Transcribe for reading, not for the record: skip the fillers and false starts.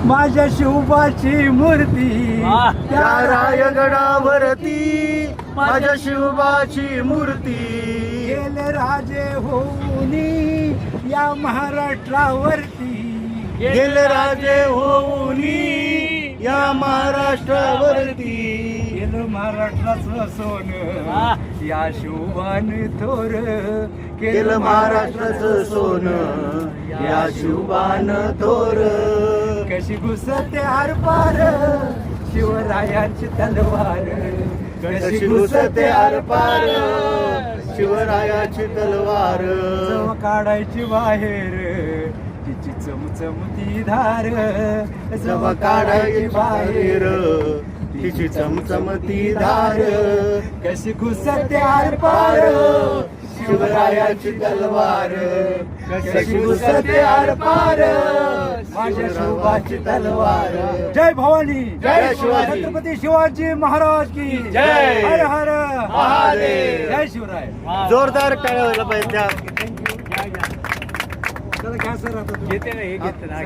माझ्या शिवबाची मूर्ती त्या रायगडावरती माझ्या शिवबाची मूर्ती गेले राजे होऊनी या महाराष्ट्रावरती गेले राजे होऊनी या महाराष्ट्रावरती गेलं महाराष्ट्राचं सोनं या शिवबान थोर केलं महाराष्ट्राचं सोनं या शिवबान थोर कशी घुसते आरपार शिवरायांची तलवार कशी घुसते आरपार शिवरायाची तलवार चव काढायची बाहेर तिची चमचमती धार जव काढायची बाहेर तिची चमचमती धार कशी घुसते आरपार शिवरायाची तलवार कशी घुसते आरपार माझ्या शिवबाची तलवार जय भवानी जय शिवाजी. छत्रपती शिवाजी महाराज की जय. हर हर महादेव. जय शिवराय जोरदार टाळ्या व्हायला पाहिजे. चला घ्या सर आता घेते ना हे घेते ना